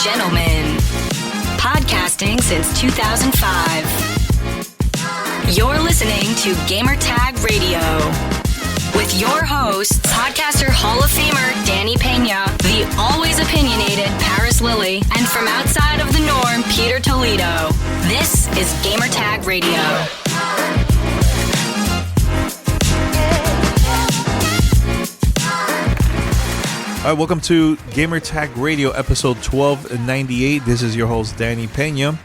gentlemen, podcasting since 2005. You're listening to Gamertag Radio with your hosts, podcaster Hall of Famer Danny Peña, the always opinionated Paris Lily, and from outside of the norm, Peter Toledo. This is Gamertag Radio. All right, welcome to Gamertag Radio, episode 1298. This is your host, Danny Peña.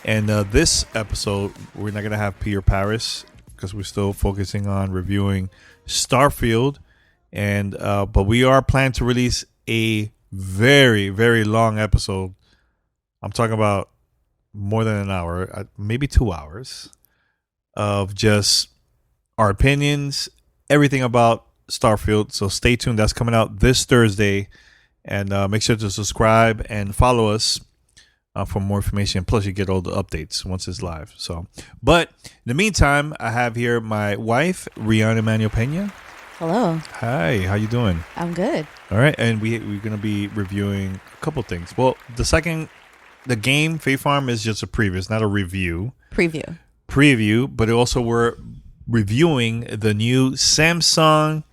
And this episode, we're not going to have Peter Paris because we're still focusing on reviewing Starfield. And but we are planning to release a very, very long episode. I'm talking about more than an hour, maybe 2 hours, of just our opinions, everything about Starfield. So stay tuned. That's coming out this Thursday, and make sure to subscribe and follow us for more information. Plus, you get all the updates once it's live. So, but in the meantime, I have here my wife, Rihanna Emmanuel Peña. Hello. Hi. How you doing? I'm good. All right, and we're gonna be reviewing a couple things. Well, the game Faith Farm is just a preview. It's not a review. Preview, but also we're reviewing the new Samsung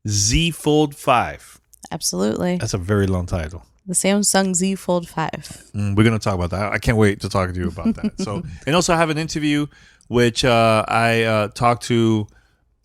Z Fold 5. Absolutely. That's a very long title. The Samsung Z Fold 5. We're going to talk about that. I can't wait to talk to you about that. So, and also I have an interview which I talked to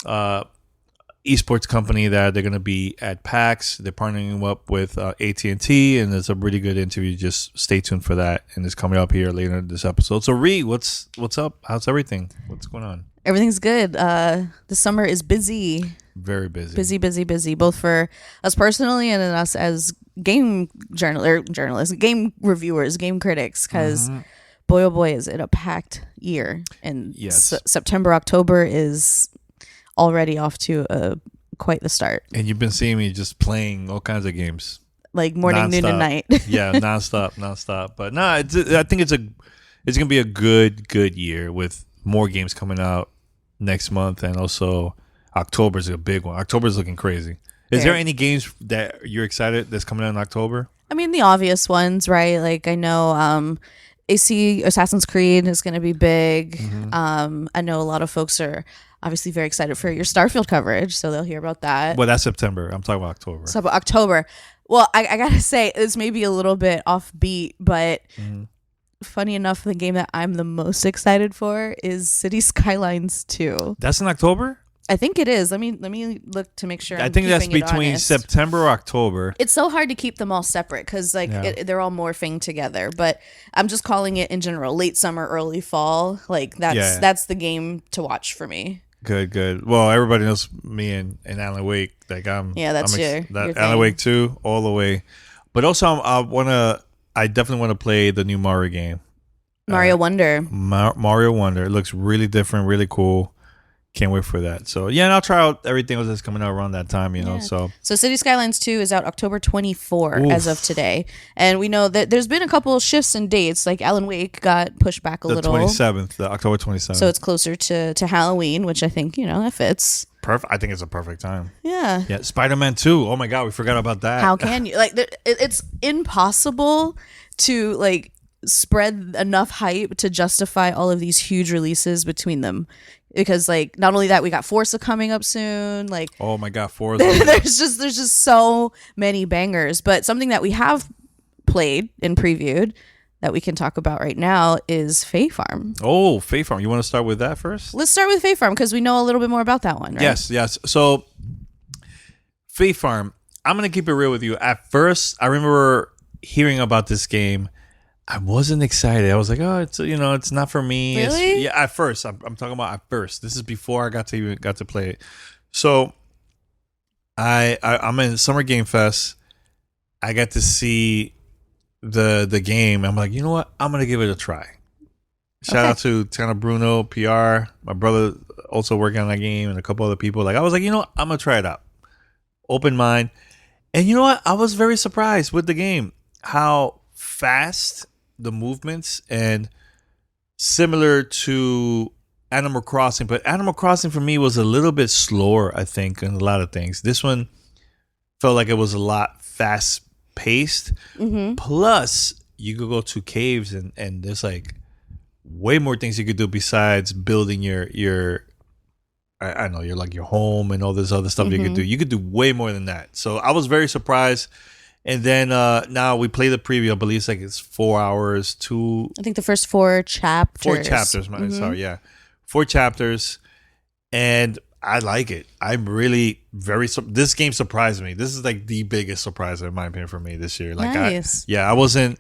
esports company that they're going to be at PAX. They're partnering up with AT&T, and it's a really good interview. Just stay tuned for that, and it's coming up here later in this episode. So, Ree, what's up? How's everything? What's going on? Everything's good. The summer is busy. Very busy. Busy, both for us personally and then us as game journalists, game reviewers, game critics, because boy, oh boy, is it a packed year. And yes. September, October is already off to quite the start. And you've been seeing me just playing all kinds of games. Like morning, noon, and night. Yeah, nonstop. But no, I think it's going to be a good year with more games coming out next month, and also October is a big one. October is looking crazy. Is there any games that you're excited that's coming out in October? I mean, the obvious ones, right? Like I know Assassin's Creed is going to be big. I know a lot of folks are obviously very excited for your Starfield coverage, so they'll hear about that. Well, that's September. I'm talking about October. So about October. Well, I got to say, it's maybe a little bit offbeat, but funny enough, the game that I'm the most excited for is City Skylines 2. That's in October? I think it is. Let me look to make sure. I think that's between September or October. It's so hard to keep them all separate because they're all morphing together. But I'm just calling it in general late summer, early fall. Like that's the game to watch for me. Good. Well, everybody knows me and Alan Wake. Like your Alan Wake 2 all the way. But also I definitely want to play the new Mario game. Mario Wonder. Mario Wonder. It looks really different, really cool. Can't wait for that. So, yeah, and I'll try out everything else that's coming out around that time, you know. So City Skylines 2 is out October 24 as of today. And we know that there's been a couple of shifts in dates. Like Alan Wake got pushed back a little. The October 27th. So it's closer to Halloween, which I think, that fits. Perfect. I think it's a perfect time. Yeah. Yeah. Spider-Man 2. Oh, my God. We forgot about that. How can you? Like, it's impossible to, spread enough hype to justify all of these huge releases between them. Because not only that, we got Forza coming up soon. Oh my God, Forza! there's just so many bangers. But something that we have played and previewed that we can talk about right now is Faith Farm. Oh, Faith Farm! You want to start with that first? Let's start with Faith Farm because we know a little bit more about that one, right? Yes. So, Faith Farm. I'm gonna keep it real with you. At first, I remember hearing about this game. I wasn't excited. I was like, oh, it's not for me. Really? At first. I'm talking about at first. This is before I got to play it. So I'm in Summer Game Fest. I got to see the game. I'm like, you know what? I'm gonna give it a try. Shout out to Tana Bruno, PR, my brother also working on that game, and a couple other people. I was like, you know what? I'm gonna try it out. Open mind. And you know what? I was very surprised with the game. How fast the movements, and similar to Animal Crossing, but Animal Crossing for me was a little bit slower, I think, in a lot of things. This one felt like it was a lot fast paced. Plus you could go to caves and there's like way more things you could do besides building your I don't know, your home and all this other stuff you could do. You could do way more than that. So I was very surprised. And then now we play the preview. I believe it's 4 hours. I think the first 4 chapters. 4 chapters. Sorry, yeah, 4 chapters, and I like it. I'm really this game surprised me. This is like the biggest surprise in my opinion for me this year. Like nice. I wasn't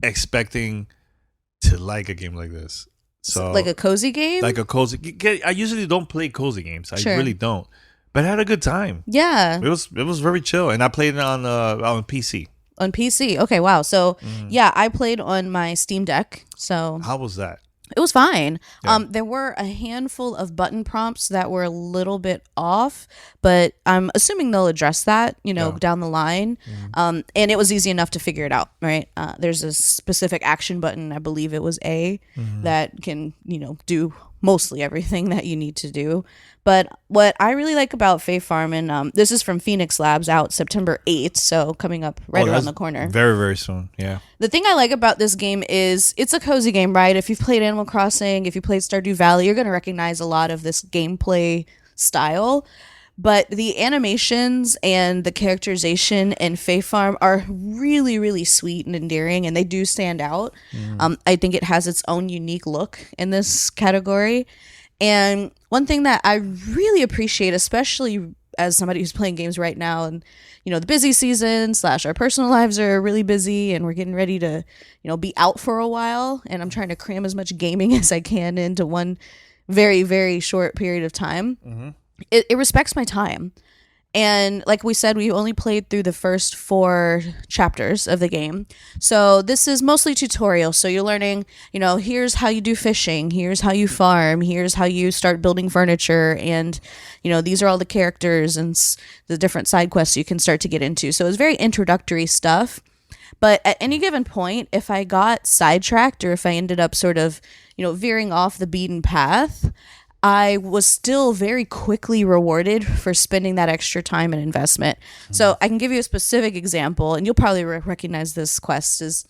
expecting to like a game like this. So like a cozy game? Like a cozy. I usually don't play cozy games. I really don't. But I had a good time. Yeah. It was very chill, and I played it on PC. On PC. Okay, wow. So yeah, I played on my Steam Deck. So how was that? It was fine. Yeah. There were a handful of button prompts that were a little bit off, but I'm assuming they'll address that, down the line. And it was easy enough to figure it out, right? There's a specific action button, I believe it was A, that can, do mostly everything that you need to do. But what I really like about Fae Farm, and this is from Phoenix Labs, out September 8th, so coming up around the corner. Very, very soon, yeah. The thing I like about this game is it's a cozy game, right? If you've played Animal Crossing, if you played Stardew Valley, you're going to recognize a lot of this gameplay style. But the animations and the characterization in Fae Farm are really, really sweet and endearing, and they do stand out. I think it has its own unique look in this category. And one thing that I really appreciate, especially as somebody who's playing games right now, and the busy season / our personal lives are really busy, and we're getting ready to be out for a while, and I'm trying to cram as much gaming as I can into one very, very short period of time. It respects my time. And like we said, we only played through the first 4 chapters of the game. So this is mostly tutorial. So you're learning, here's how you do fishing. Here's how you farm. Here's how you start building furniture. And, these are all the characters and the different side quests you can start to get into. So it's very introductory stuff. But at any given point, if I got sidetracked or if I ended up sort of, veering off the beaten path, I was still very quickly rewarded for spending that extra time and investment. So I can give you a specific example, and you'll probably recognize this quest. Is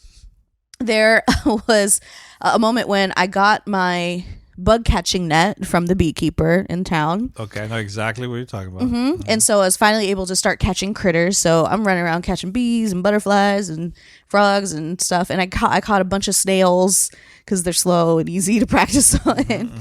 there was a moment when I got my bug catching net from the beekeeper in town. Okay, I know exactly what you're talking about. And so I was finally able to start catching critters. So I'm running around catching bees and butterflies and frogs and stuff. And I caught a bunch of snails because they're slow and easy to practice on.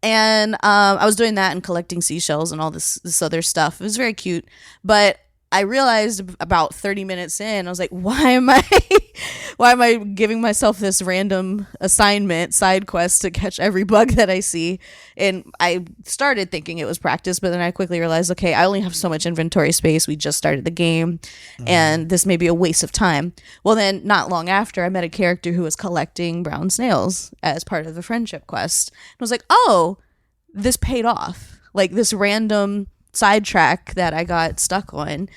And I was doing that and collecting seashells and all this other stuff. It was very cute. But I realized about 30 minutes in, I was like, why am I giving myself this random assignment, side quest to catch every bug that I see? And I started thinking it was practice, but then I quickly realized, okay, I only have so much inventory space. We just started the game, and this may be a waste of time. Well, then not long after, I met a character who was collecting brown snails as part of the friendship quest. And I was like, oh, this paid off. Like this random sidetrack that I got stuck on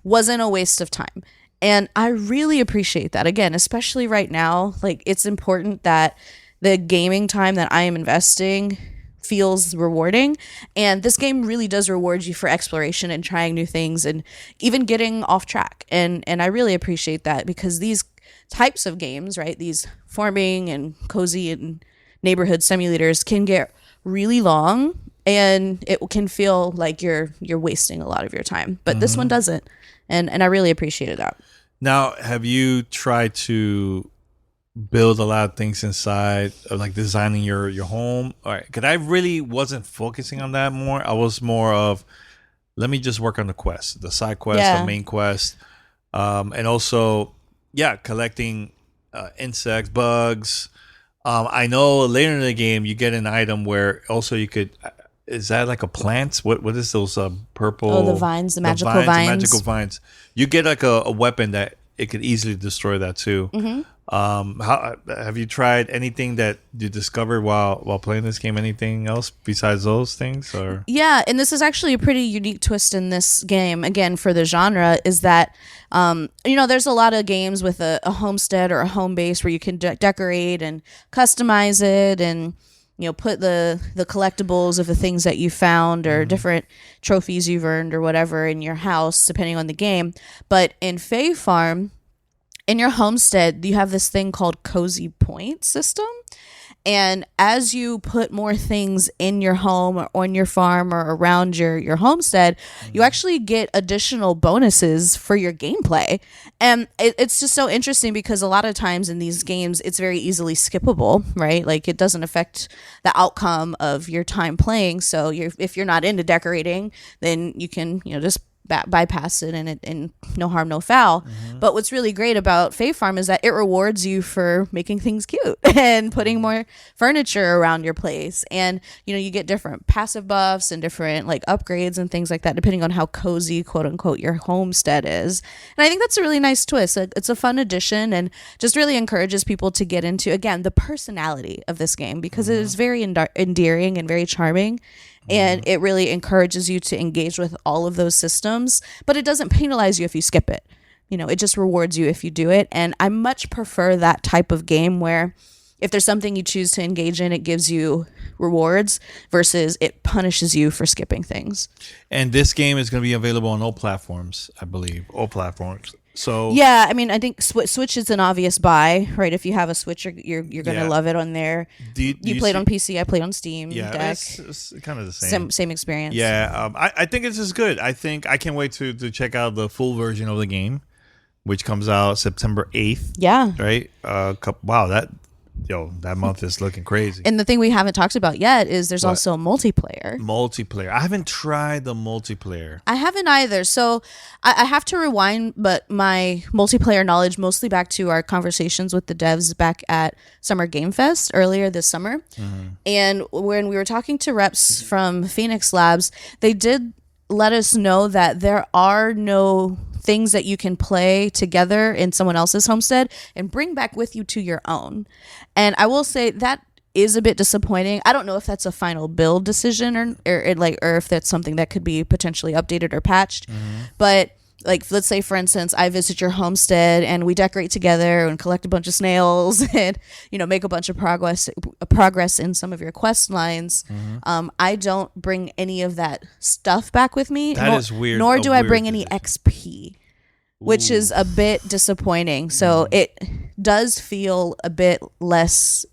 wasn't a waste of time. And I really appreciate that. Again, especially right now, like it's important that the gaming time that I am investing feels rewarding. And this game really does reward you for exploration and trying new things and even getting off track. And I really appreciate that, because these types of games, right, these farming and cozy and neighborhood simulators can get really long, and it can feel like you're wasting a lot of your time. But this one doesn't, and I really appreciated that. Now, have you tried to build a lot of things inside, like designing your home? All right, because I really wasn't focusing on that more. I was more of, let me just work on the quest, the side quest, the main quest, and also, collecting insects, bugs. I know later in the game you get an item where also you could. Is that like a plant? What is those purple? Oh, the vines, the magical vines. The magical vines. You get like a weapon that it could easily destroy that too. How have you tried anything that you discovered while playing this game? Anything else besides those things? Or and this is actually a pretty unique twist in this game. Again, for the genre, is that there's a lot of games with a homestead or a home base where you can decorate and customize it and put the collectibles of the things that you found or different trophies you've earned or whatever in your house, depending on the game. But in Fae Farm, in your homestead, you have this thing called cozy point system. And as you put more things in your home or on your farm or around your homestead, you actually get additional bonuses for your gameplay. And it's just so interesting because a lot of times in these games, it's very easily skippable, right? Like it doesn't affect the outcome of your time playing. So if you're not into decorating, then you can, just bypass it and no harm, no foul. But what's really great about Fae Farm is that it rewards you for making things cute and putting more furniture around your place. And, you get different passive buffs and different like upgrades and things like that, depending on how cozy, quote unquote, your homestead is. And I think that's a really nice twist. It's a fun addition and just really encourages people to get into, again, the personality of this game because it is very endearing and very charming. And it really encourages you to engage with all of those systems, but it doesn't penalize you if you skip it. It just rewards you if you do it. And I much prefer that type of game where if there's something you choose to engage in, it gives you rewards versus it punishes you for skipping things. And this game is going to be available on all platforms, I believe. All platforms. So yeah, I mean, I think Switch is an obvious buy, right? If you have a Switch, you're gonna love it on there. You played on PC, I played on Steam. Yeah, Deck. it's kind of the same. Same experience. Yeah, I think it's just good. I can't wait to check out the full version of the game, which comes out September 8th. Yeah. Right. Wow, that month is looking crazy. And the thing we haven't talked about yet is there's also multiplayer. I haven't tried the multiplayer. I haven't either. So I have to rewind, but my multiplayer knowledge mostly back to our conversations with the devs back at Summer Game Fest earlier this summer. And when we were talking to reps from Phoenix Labs, they did let us know that there are no things that you can play together in someone else's homestead and bring back with you to your own. And I will say that is a bit disappointing. I don't know if that's a final build decision or if that's something that could be potentially updated or patched. But like, let's say, for instance, I visit your homestead and we decorate together and collect a bunch of snails and, make a bunch of progress in some of your quest lines. I don't bring any of that stuff back with me. That is weird. Nor do I bring any XP, which is a bit disappointing. So it does feel a bit less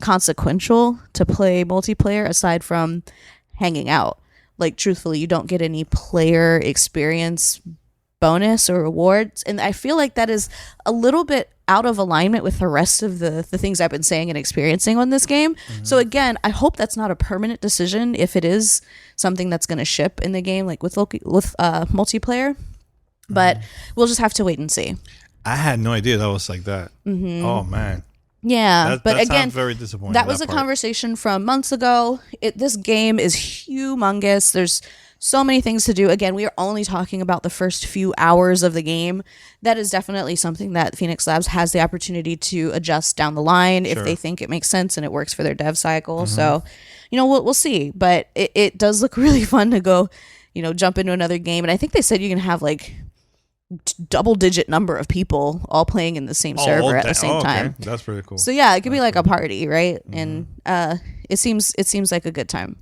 consequential to play multiplayer aside from hanging out. Like, truthfully, you don't get any player experience bonus or rewards. And I feel like that is a little bit out of alignment with the rest of the things I've been saying and experiencing on this game. So again, I hope that's not a permanent decision if it is something that's going to ship in the game, like with multiplayer. But we'll just have to wait and see. I had no idea that was like that. Oh, man. Yeah, but again, very disappointing. That was a conversation from months ago. This game is humongous. There's so many things to do. Again, we are only talking about the first few hours of the game. That is definitely something that Phoenix Labs has the opportunity to adjust down the line if they think it makes sense and it works for their dev cycle. So, we'll see. But it does look really fun to go, jump into another game. And I think they said you can have like double-digit number of people all playing in the same server at the same time. That's pretty cool. So yeah, it could be like a party, right? And it seems like a good time.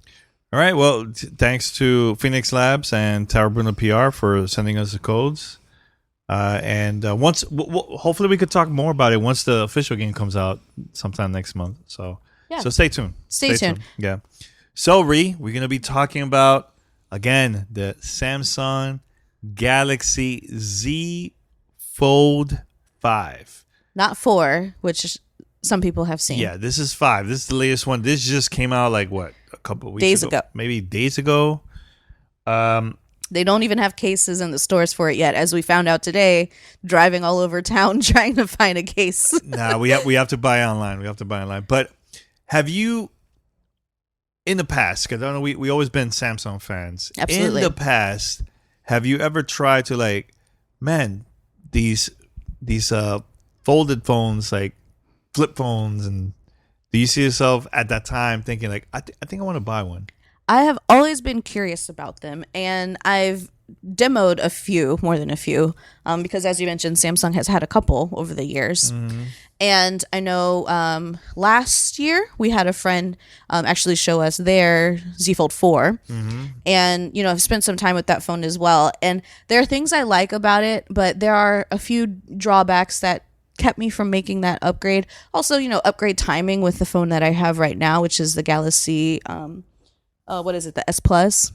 All right. Well, thanks to Phoenix Labs and Tower Bruno PR for sending us the codes. And once, hopefully, we could talk more about it once the official game comes out sometime next month. So stay tuned. Stay tuned. Yeah. So we're gonna be talking about again the Samsung Galaxy Z Fold 5. Not 4, which some people have seen. Yeah, this is 5. This is the latest one. This just came out like what, a couple of weeks ago? Maybe days ago. They don't even have cases in the stores for it yet, as we found out today, driving all over town trying to find a case. Nah, we have to buy online. But have you, in the past, because I know we always been Samsung fans. Absolutely. In the past, have you ever tried to these folded phones, like flip phones, and do you see yourself at that time thinking like, I think I want to buy one? I have always been curious about them, and I've demoed a few, more than a few, because as you mentioned, Samsung has had a couple over the years. And I know last year we had a friend actually show us their Z Fold 4. And, I've spent some time with that phone as well. And there are things I like about it, but there are a few drawbacks that kept me from making that upgrade. Also, upgrade timing with the phone that I have right now, which is the Galaxy, what is it, the S Plus.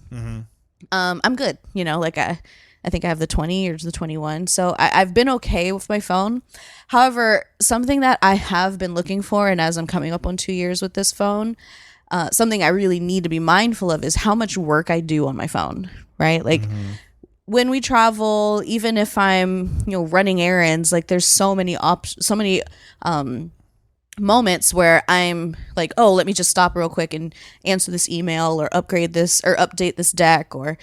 I'm good. I think I have the 20 or the 21. So I've been okay with my phone. However, something that I have been looking for, and as I'm coming up on 2 years with this phone, something I really need to be mindful of is how much work I do on my phone, right? Like when we travel, even if I'm, running errands, like there's so many moments where I'm like, oh, let me just stop real quick and answer this email or upgrade this or update this deck or,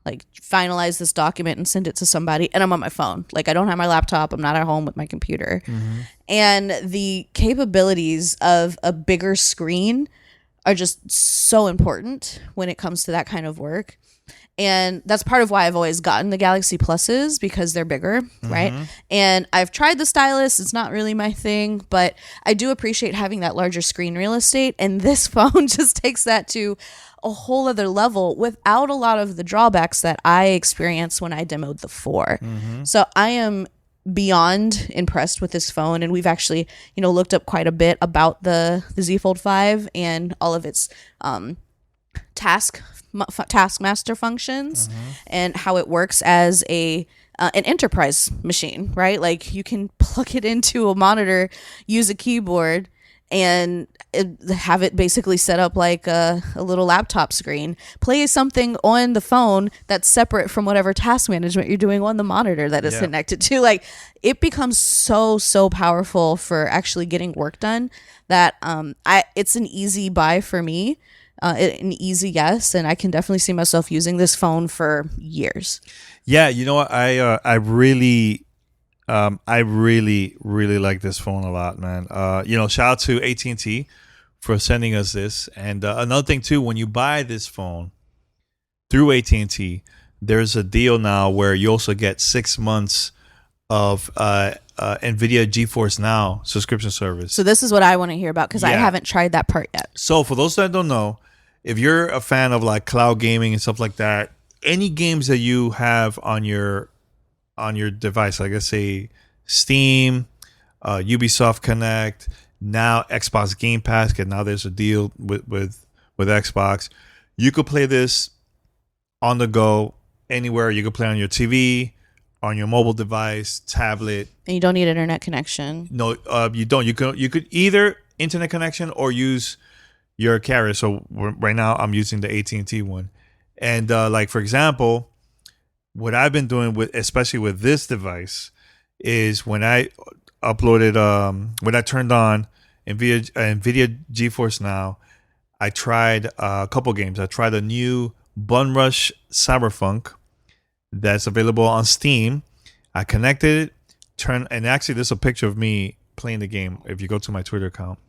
like finalize this document and send it to somebody, and I'm on my phone. Like I don't have my laptop. I'm not at home with my computer. And the capabilities of a bigger screen are just so important when it comes to that kind of work. And that's part of why I've always gotten the Galaxy Pluses, because they're bigger, right? And I've tried the stylus. It's not really my thing, but I do appreciate having that larger screen real estate. And this phone just takes that to a whole other level without a lot of the drawbacks that I experienced when I demoed the 4. So I am beyond impressed with this phone. And we've actually, looked up quite a bit about the Z Fold 5 and all of its taskmaster functions and how it works as an enterprise machine, right? Like you can plug it into a monitor, use a keyboard, and have it basically set up like a little laptop screen, play something on the phone that's separate from whatever task management you're doing on the monitor that is connected to. Like it becomes so powerful for actually getting work done that it's an easy buy for me. An easy yes, and I can definitely see myself using this phone for years. Yeah, you know what? I really like this phone a lot, man. Shout out to AT&T for sending us this. And another thing too, when you buy this phone through AT&T, there's a deal now where you also get 6 months of NVIDIA GeForce Now subscription service. So this is what I want to hear about, because I haven't tried that part yet. So for those that don't know, if you're a fan of like cloud gaming and stuff like that, any games that you have on your device, like let's say Steam, Ubisoft Connect, now Xbox Game Pass, because now there's a deal with Xbox. You could play this on the go anywhere. You could play on your TV, on your mobile device, tablet. And you don't need internet connection. No, you don't. You could either internet connection or use your carrier. So right now I'm using the AT&T one. And like for example, what I've been doing especially with this device is when I uploaded when I turned on NVIDIA GeForce Now, I tried a couple games. I tried a new Bun Rush Cyberpunk that's available on Steam. I connected it, and actually there's a picture of me playing the game if you go to my Twitter account.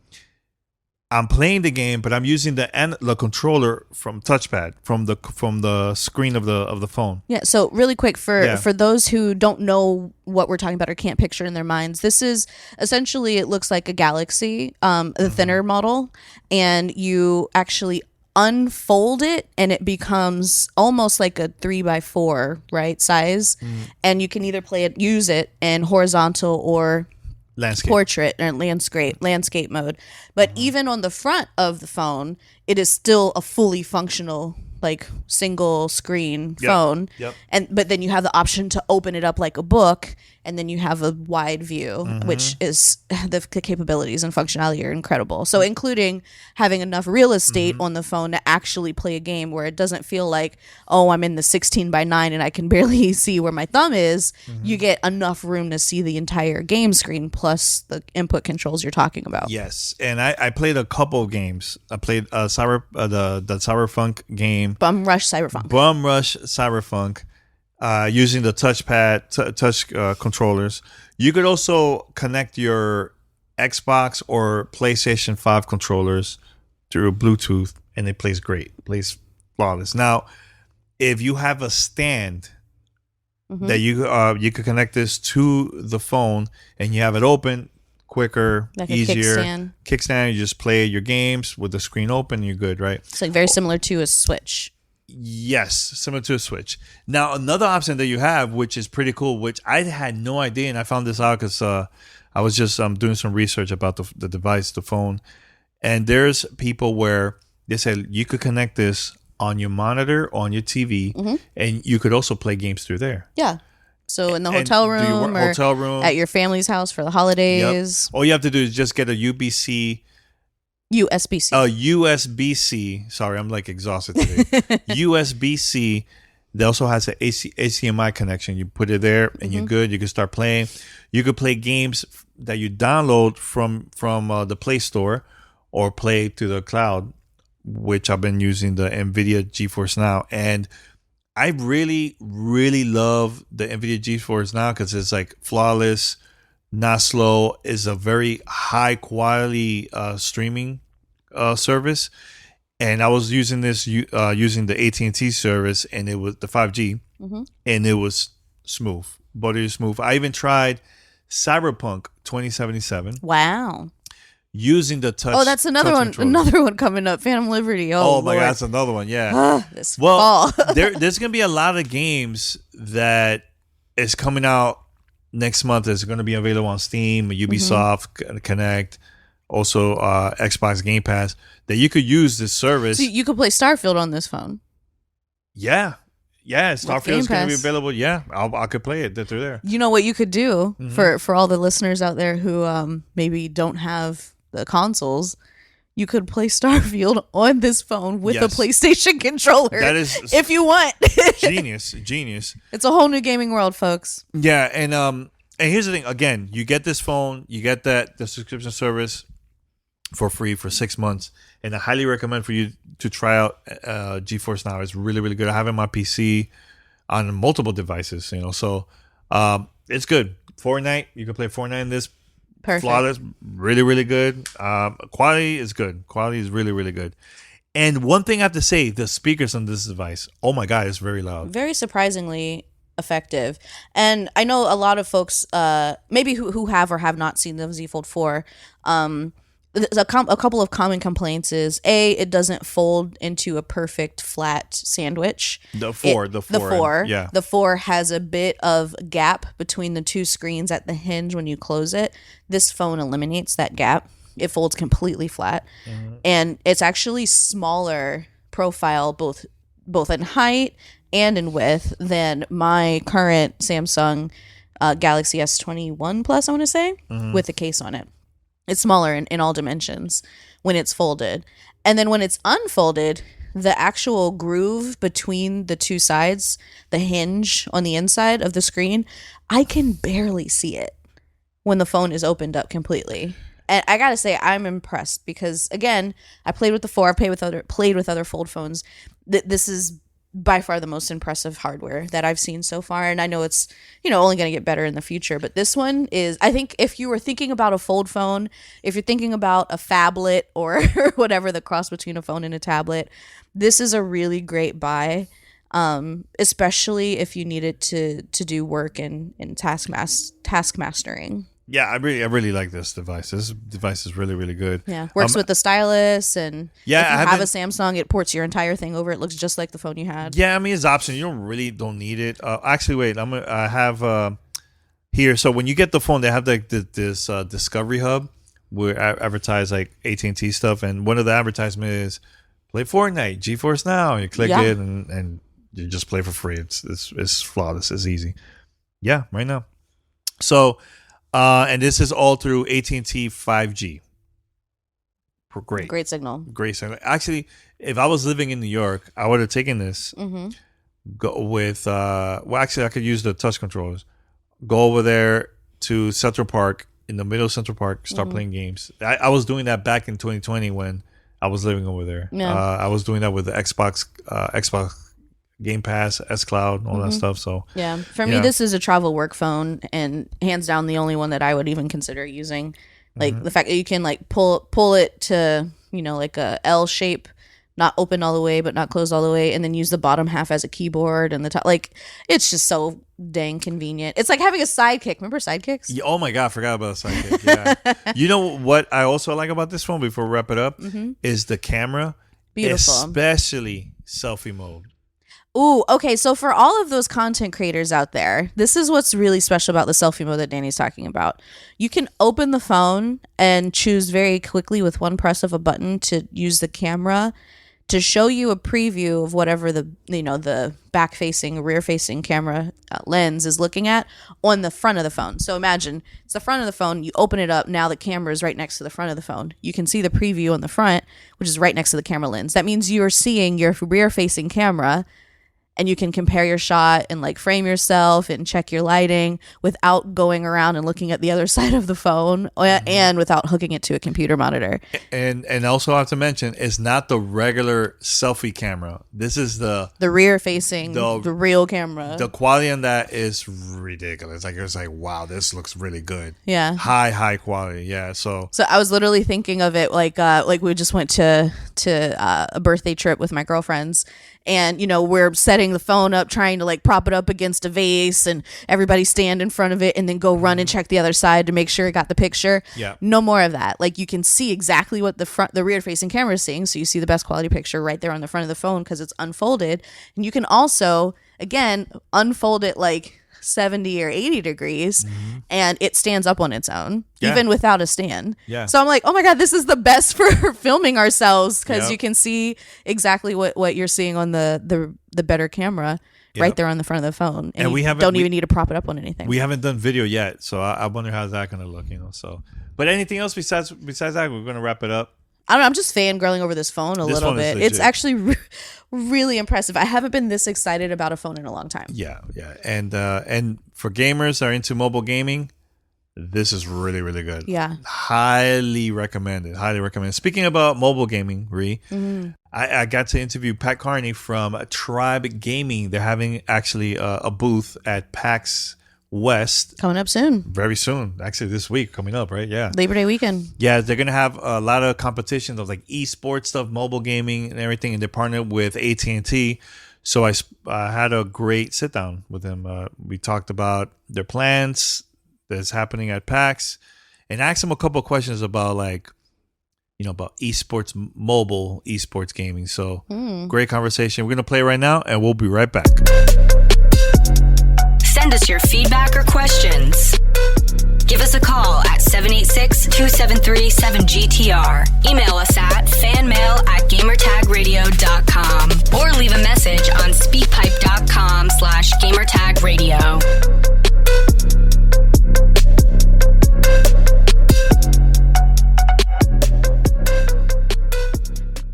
I'm playing the game, but I'm using the controller from touchpad from the screen of the phone. Yeah. So really quick for those who don't know what we're talking about or can't picture in their minds, this is essentially, it looks like a Galaxy, the thinner model, and you actually unfold it and it becomes almost like a 3x4 right size, and you can either use it in horizontal or landscape, portrait, and landscape mode. But even on the front of the phone, it is still a fully functional, like single screen phone. But then you have the option to open it up like a book, and then you have a wide view, which is the capabilities and functionality are incredible. So including having enough real estate on the phone to actually play a game where it doesn't feel like, oh, I'm in the 16:9 and I can barely see where my thumb is. You get enough room to see the entire game screen plus the input controls you're talking about. Yes, and I played a couple of games. I played the Cyberpunk game, Bum Rush Cyberpunk. Using the touch controllers. You could also connect your Xbox or PlayStation 5 controllers through Bluetooth, and it plays great. It plays flawless. Now, if you have a stand that you could connect this to the phone and you have it open, quicker, like easier. A Kickstand, you just play your games with the screen open, you're good, right? It's like very similar to a Switch. Yes, similar to a Switch. Now, another option that you have, which is pretty cool, which I had no idea, and I found this out because I was just doing some research about the device, the phone, and there's people where they said you could connect this on your monitor, on your TV, and you could also play games through there. Yeah. So in the hotel room or at your family's house for the holidays. Yep. All you have to do is just get a USB-C. USB-C. Sorry, I'm like exhausted today. USB-C. They also has an HDMI connection. You put it there and you're good. You can start playing. You could play games that you download from the Play Store or play to the cloud, which I've been using the NVIDIA GeForce Now. And I really, really love the NVIDIA GeForce Now because it's like flawless, not slow. It's a very high quality streaming service. And I was using this using the AT&T service, and it was the 5G, and it was smooth, buttery smooth. I even tried Cyberpunk 2077. Wow. Using the touch. Oh, that's another one. Controller. Another one coming up. Phantom Liberty. Oh my God, that's another one. Yeah. Fall. There's gonna be a lot of games that is coming out next month. It's gonna be available on Steam, Ubisoft, Connect, also Xbox Game Pass, that you could use this service. So you could play Starfield on this phone. Yeah. Starfield is going to be available. Yeah, I could play it through there. You know what you could do for all the listeners out there who maybe don't have the consoles? You could play Starfield on this phone with a PlayStation controller. That is, if you want. genius. It's a whole new gaming world, folks. Yeah, and here's the thing. Again, you get this phone, you get the subscription service for free for 6 months, and I highly recommend for you to try out GeForce Now. It's really, really good. I have it on my PC on multiple devices, so it's good. Fortnite, you can play Fortnite in this. Perfect. Flawless, really, really good. Quality is good. Quality is really, really good. And one thing I have to say, the speakers on this device, oh my God, it's very loud. Very surprisingly effective. And I know a lot of folks, maybe who have or have not seen the Z Fold 4, a couple of common complaints is it doesn't fold into a perfect flat sandwich. The 4 has a bit of gap between the two screens at the hinge when you close it. This phone eliminates that gap. It folds completely flat, and it's actually smaller profile both in height and in width than my current Samsung Galaxy S21 Plus, I want to say, with the case on it. It's smaller in all dimensions when it's folded. And then when it's unfolded, the actual groove between the two sides, the hinge on the inside of the screen, I can barely see it when the phone is opened up completely. And I got to say, I'm impressed because, again, I played with the 4, played with other fold phones. This is by far the most impressive hardware that I've seen so far, and I know it's only going to get better in the future, but this one is, I think, if you were thinking about a fold phone, if you're thinking about a phablet or whatever, the cross between a phone and a tablet, this is a really great buy, especially if you need it to do work in task mastering. Yeah, I really like this device. This device is really, really good. Yeah, works with the stylus, and if you have a Samsung, it ports your entire thing over. It looks just like the phone you had. Yeah, I mean, it's option. You don't need it. Actually, wait, I have here. So when you get the phone, they have like this Discovery Hub where I advertise like AT&T stuff, and one of the advertisements is play Fortnite, GeForce Now. You click it, and you just play for free. It's flawless. It's easy. Yeah, right now. So. And this is all through AT&T 5G. Great signal. Actually, if I was living in New York, I would have taken this. Go with actually, I could use the touch controllers. Go over there to Central Park, in the middle of Central Park, start playing games. I was doing that back in 2020 when I was living over there. Yeah. I was doing that with the Xbox Game Pass, xCloud, all that stuff. So yeah, for me, this is a travel work phone, and hands down the only one that I would even consider using. Like the fact that you can like pull it to like a L shape not open all the way, but not closed all the way, and then use the bottom half as a keyboard and the top. Like, it's just so dang convenient. It's like having a sidekick. Remember sidekicks? Yeah, oh my God, I forgot about a sidekick. Yeah. You know what I also like about this phone before we wrap it up is the camera. Beautiful. Especially selfie mode. Ooh, okay. So for all of those content creators out there, this is what's really special about the selfie mode that Danny's talking about. You can open the phone and choose very quickly with one press of a button to use the camera to show you a preview of whatever the back-facing, rear-facing camera lens is looking at on the front of the phone. So imagine it's the front of the phone. You open it up. Now the camera is right next to the front of the phone. You can see the preview on the front, which is right next to the camera lens. That means you're seeing your rear-facing camera, and you can compare your shot and like frame yourself and check your lighting without going around and looking at the other side of the phone and without hooking it to a computer monitor. And also I have to mention, it's not the regular selfie camera. This is the rear facing, the real camera. The quality on that is ridiculous. Like, it's like, wow, this looks really good. Yeah. High quality. Yeah. So I was literally thinking of it like we just went to a birthday trip with my girlfriends. And, we're setting the phone up, trying to like prop it up against a vase and everybody stand in front of it and then go run and check the other side to make sure it got the picture. Yeah. No more of that. Like, you can see exactly what the rear facing camera is seeing. So you see the best quality picture right there on the front of the phone because it's unfolded. And you can also, again, unfold it like 70 or 80 degrees and it stands up on its own, even without a stand. Yeah. So I'm like, oh my God, this is the best for filming ourselves because you can see exactly what you're seeing on the better camera right there on the front of the phone. And we don't even need to prop it up on anything. We haven't done video yet, so I wonder how's that going to look, so. But anything else besides that, we're going to wrap it up. I don't know. I'm just fangirling over this phone a little bit. It's actually really impressive. I haven't been this excited about a phone in a long time. Yeah. And for gamers that are into mobile gaming, this is really, really good. Yeah. Highly recommended. Speaking about mobile gaming, Ree, I got to interview Pat Carney from Tribe Gaming. They're having actually a booth at PAX West coming up soon. Very soon. Actually, this week coming up, right? Yeah. Labor Day weekend. Yeah, they're going to have a lot of competitions of like esports stuff, mobile gaming and everything. And they're partnered with AT&T. So I had a great sit down with them. We talked about their plans that's happening at PAX and asked them a couple of questions about about esports, mobile esports gaming. So great conversation. We're going to play right now and we'll be right back. Send us your feedback or questions. Give us a call at 786-273-7GTR. Email us at fanmail@gamertagradio.com or leave a message on speakpipe.com/gamertagradio.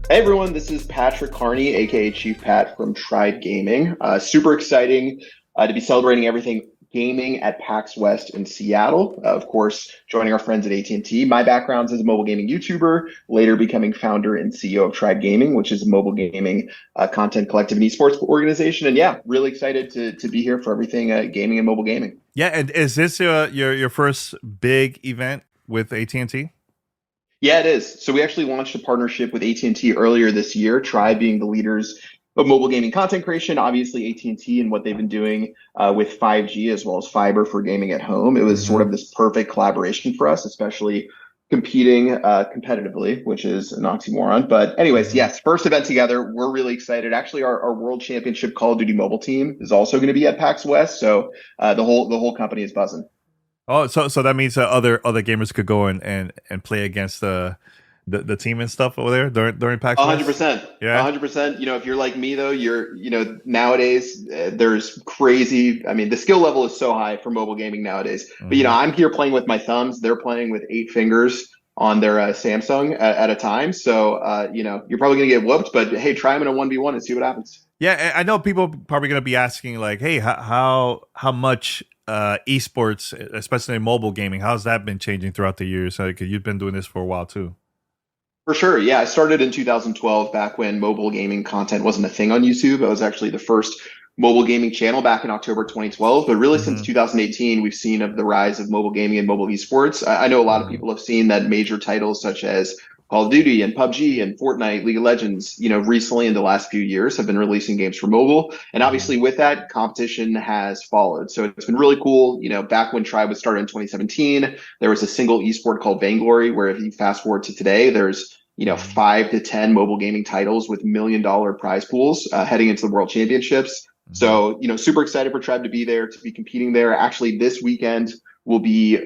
Hey everyone, this is Patrick Carney, aka Chief Pat from Tribe Gaming. Super exciting to be celebrating everything gaming at PAX West in Seattle. Of course, joining our friends at AT&T. My background is as a mobile gaming YouTuber, later becoming founder and CEO of Tribe Gaming, which is a mobile gaming content collective and esports organization. And yeah, really excited to be here for everything gaming and mobile gaming. Yeah, and is this your first big event with AT&T? Yeah, it is. So we actually launched a partnership with AT&T earlier this year, Tribe being the leaders of mobile gaming content creation, obviously AT&T and what they've been doing with 5G as well as fiber for gaming at home. It was sort of this perfect collaboration for us, especially competing competitively, which is an oxymoron. But anyways, yes, first event together. We're really excited. Actually, our World Championship Call of Duty mobile team is also going to be at PAX West. So the whole company is buzzing. Oh, so that means that other gamers could go and play against the team and stuff over there during PAX West? 100%. Yeah. 100%. If you're like me though, nowadays there's crazy. I mean, the skill level is so high for mobile gaming nowadays. But I'm here playing with my thumbs. They're playing with 8 fingers on their Samsung at a time. So you're probably gonna get whooped. But hey, try them in a 1v1 and see what happens. Yeah, I know people probably gonna be asking like, hey, how much esports, especially in mobile gaming, how's that been changing throughout the years? Like, you've been doing this for a while too. For sure. Yeah. I started in 2012 back when mobile gaming content wasn't a thing on YouTube. I was actually the first mobile gaming channel back in October 2012. But really since 2018, we've seen the rise of mobile gaming and mobile esports. I know a lot of people have seen that major titles such as Call of Duty and PUBG and Fortnite, League of Legends, recently in the last few years have been releasing games for mobile. And obviously with that, competition has followed. So it's been really cool. Back when Tribe was started in 2017, there was a single esport called Vainglory, where if you fast forward to today, there's 5 to 10 mobile gaming titles with $1 million prize pools heading into the World Championships. So, super excited for Tribe to be there, to be competing there. Actually, this weekend will be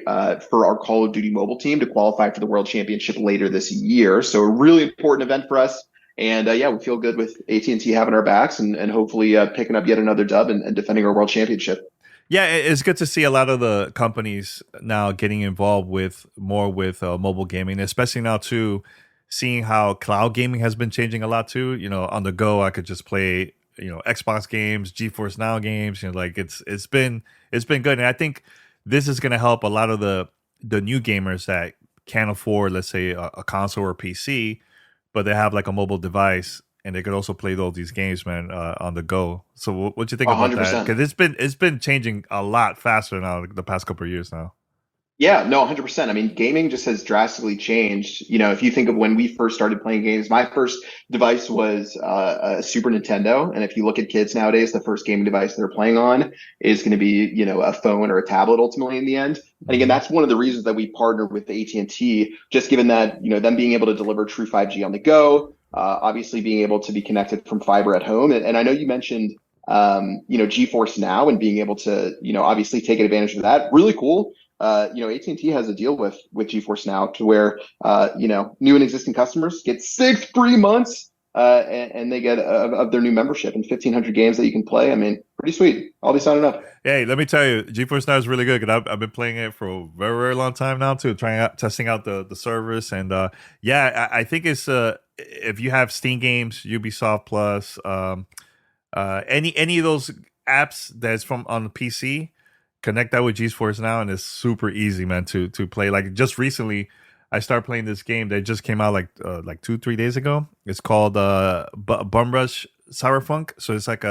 for our Call of Duty mobile team to qualify for the World Championship later this year. So a really important event for us. And we feel good with AT&T having our backs and hopefully picking up yet another dub and defending our World Championship. Yeah, it's good to see a lot of the companies now getting involved with mobile gaming, especially now too, seeing how cloud gaming has been changing a lot too. On the go, I could just play Xbox games, GeForce Now games. It's been good, and I think this is going to help a lot of the new gamers that can't afford, let's say, a console or PC, but they have like a mobile device and they could also play all these games, man, on the go. So what you think about 100%. that? Because it's been changing a lot faster now the past couple of years now. Yeah, no, 100%. I mean, gaming just has drastically changed. If you think of when we first started playing games, my first device was a Super Nintendo. And if you look at kids nowadays, the first gaming device they're playing on is going to be, a phone or a tablet ultimately in the end. And again, that's one of the reasons that we partner with AT&T, just given that, them being able to deliver true 5G on the go, obviously being able to be connected from fiber at home. And I know you mentioned, GeForce Now and being able to, obviously take advantage of that. Really cool. AT&T has a deal with GeForce Now to where, new and existing customers get 6 free months and they get of their new membership and 1,500 games that you can play. I mean, pretty sweet. I'll be signing up. Hey, let me tell you, GeForce Now is really good. Cause I've been playing it for a very, very long time now too, testing out the service. And I think it's if you have Steam games, Ubisoft Plus, any of those apps that's from on the PC, connect that with GeForce Now, and it's super easy, man, to play. Like just recently, I started playing this game that just came out like 2-3 days ago. It's called Bum Rush Cyberpunk. So it's like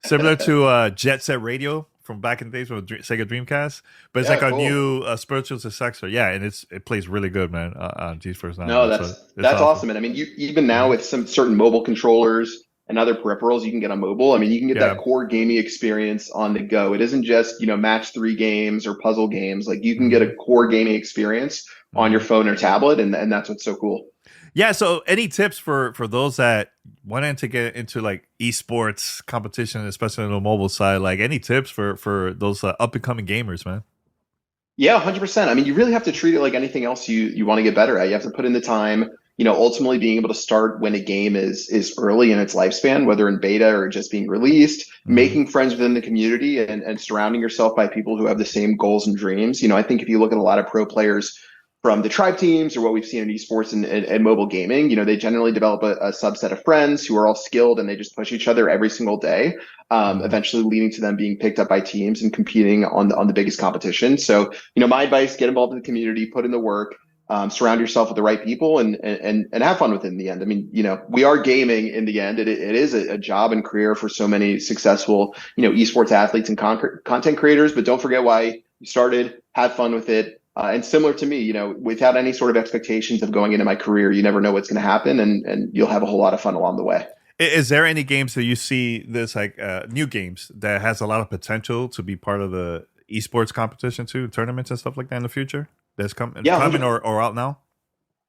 similar to Jet Set Radio from back in the days with Sega Dreamcast, but it's a new spiritual successor. Yeah, and it plays really good, man, on GeForce Now. No, that's awesome. And I mean, even now with some certain mobile controllers and other peripherals you can get on mobile. I mean, you can get that core gaming experience on the go. It isn't just, match 3 games or puzzle games. Like you can get a core gaming experience on your phone or tablet. And that's what's so cool. Yeah. So any tips for those that wanted to get into like esports competition, especially on the mobile side, like any tips for those up and coming gamers, man? Yeah, 100%. I mean, you really have to treat it like anything else you want to get better at. You have to put in the time. Ultimately being able to start when a game is early in its lifespan, whether in beta or just being released, making friends within the community and surrounding yourself by people who have the same goals and dreams. I think if you look at a lot of pro players from the Tribe teams or what we've seen in esports and mobile gaming, they generally develop a subset of friends who are all skilled and they just push each other every single day, eventually leading to them being picked up by teams and competing on the biggest competition. So, my advice, get involved in the community, put in the work. Surround yourself with the right people and have fun with it in the end. I mean, we are gaming in the end. It is a job and career for so many successful, esports athletes and content creators, but don't forget why you started, have fun with it. And similar to me, without any sort of expectations of going into my career, you never know what's going to happen and you'll have a whole lot of fun along the way. Is there any games that you see this like new games that has a lot of potential to be part of the esports competition too, tournaments and stuff like that in the future? That's coming or out now?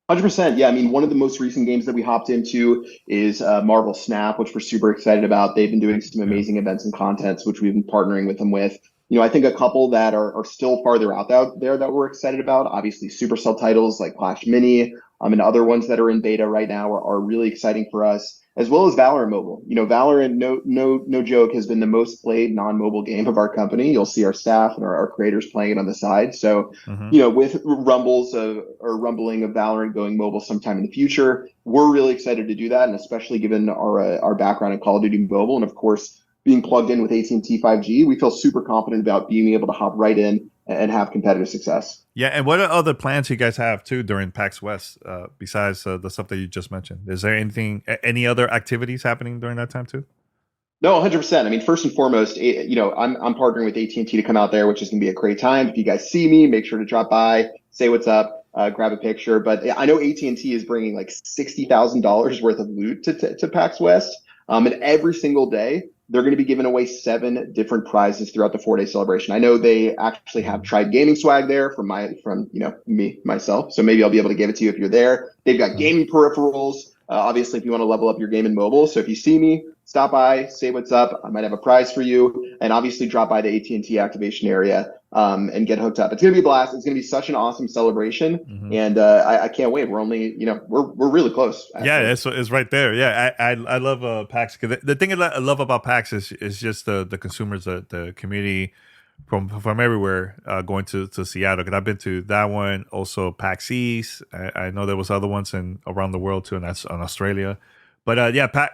100%. Yeah. I mean, one of the most recent games that we hopped into is Marvel Snap, which we're super excited about. They've been doing some amazing events and contents, which we've been partnering with them with. I think a couple that are still farther out there that we're excited about, obviously Supercell titles like Clash Mini, and other ones that are in beta right now are really exciting for us, as well as Valorant Mobile. Valorant, no joke, has been the most played non-mobile game of our company. You'll see our staff and our creators playing it on the side. So, with rumbling of Valorant going mobile sometime in the future, we're really excited to do that. And especially given our background in Call of Duty Mobile, and of course, being plugged in with AT&T 5G, we feel super confident about being able to hop right in and have competitive success. Yeah, and what other plans you guys have too during PAX West besides the stuff that you just mentioned? Is there any other activities happening during that time too? No, 100%. I mean, first and foremost, I'm partnering with AT&T to come out there, which is going to be a great time. If you guys see me, make sure to drop by, say what's up. grab a picture. But I know AT&T is bringing like $60,000 worth of loot to PAX West. And every single day, they're going to be giving away 7 different prizes throughout the 4-day celebration. I know they actually have Tribe Gaming swag there from myself. So maybe I'll be able to give it to you if you're there. They've got gaming peripherals. Obviously, if you want to level up your game in mobile. So if you see me, stop by, say what's up. I might have a prize for you. And obviously drop by the AT&T activation area and get hooked up. It's going to be a blast. It's going to be such an awesome celebration. Mm-hmm. And I can't wait. We're only, we're really close. Actually. Yeah, it's right there. Yeah, I love PAX. The thing I love about PAX is just the consumers, the community from everywhere going to Seattle. Because I've been to that one, also PAX East. I know there was other ones around the world too, and that's on Australia. But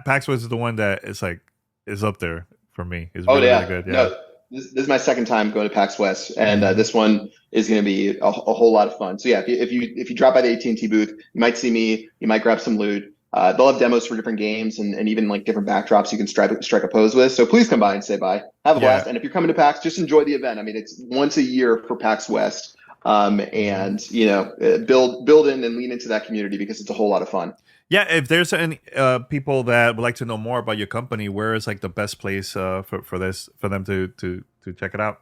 PAX was the one that is up there for me. It's really, really good. Yeah. No, this is my second time going to PAX West, and this one is going to be a whole lot of fun. So yeah, if you drop by the AT&T booth, you might see me. You might grab some loot. They'll have demos for different games and even like different backdrops you can strike a pose with. So please come by and say bye. Have a blast. And if you're coming to PAX, just enjoy the event. I mean, it's once a year for PAX West, and build in and lean into that community because it's a whole lot of fun. Yeah, if there's any people that would like to know more about your company, where is like the best place for them to check it out?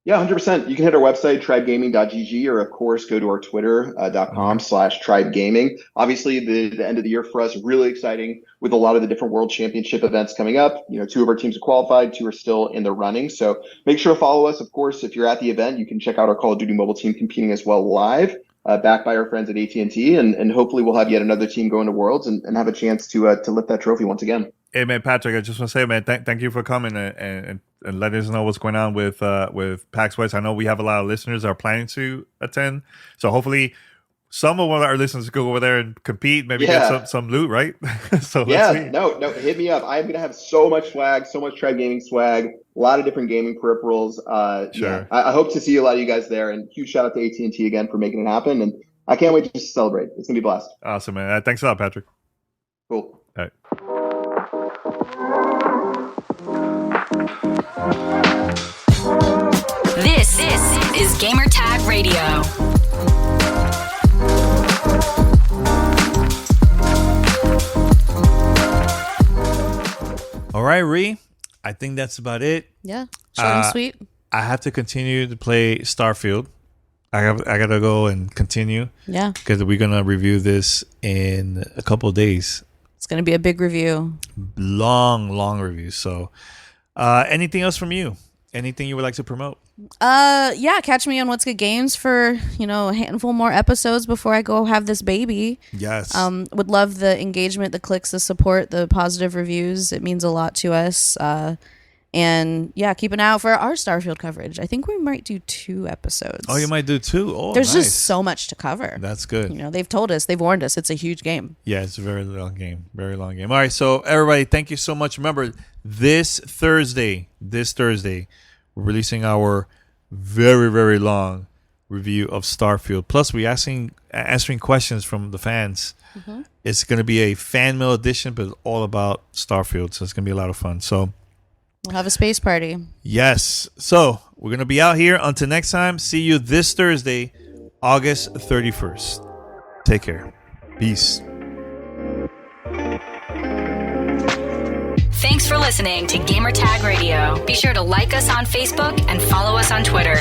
Yeah, 100%. You can hit our website, tribegaming.gg, or of course go to our twitter.com/tribegaming. Obviously, the end of the year for us, really exciting with a lot of the different world championship events coming up. 2 of our teams are qualified, 2 are still in the running. So make sure to follow us. Of course, if you're at the event, you can check out our Call of Duty mobile team competing as well live. Backed by our friends at AT&T, and hopefully we'll have yet another team going to Worlds and have a chance to lift that trophy once again. Hey man, Patrick, I just want to say, man, thank you for coming and letting us know what's going on with PAX West. I know we have a lot of listeners that are planning to attend, so hopefully some of our listeners go over there and compete, maybe get some loot, right? So let's see. No, hit me up. I'm gonna have so much swag, so much Tribe Gaming swag, a lot of different gaming peripherals. Sure. Yeah, I hope to see a lot of you guys there, and huge shout out to AT&T again for making it happen. And I can't wait to just celebrate. It's gonna be a blast. Awesome, man. Thanks a lot, Patrick. Cool. All right. This is Gamertag Radio. All right, Ree. I think that's about it. Yeah, short and sweet. I have to continue to play Starfield. I gotta go and continue. Yeah, because we're gonna review this in a couple of days. It's gonna be a big review. Long review. So, anything else from you? Anything you would like to promote? Yeah, catch me on What's Good Games for, a handful more episodes before I go have this baby. Yes. Would love the engagement, the clicks, the support, the positive reviews. It means a lot to us. And yeah, keep an eye out for our Starfield coverage. I think we might do 2 episodes. Oh, you might do 2? Oh, There's nice. just so much to cover. That's good. They've told us, they've warned us. It's a huge game. Yeah, it's a very long game. Very long game. All right, so everybody, thank you so much. Remember, this Thursday, we're releasing our very, very long review of Starfield. Plus, we're answering questions from the fans. Mm-hmm. It's going to be a fan mail edition, but all about Starfield. So it's going to be a lot of fun. So we'll have a space party. Yes. So we're going to be out here. Until next time, see you this Thursday, August 31st. Take care. Peace. Thanks for listening to Gamertag Radio. Be sure to like us on Facebook and follow us on Twitter.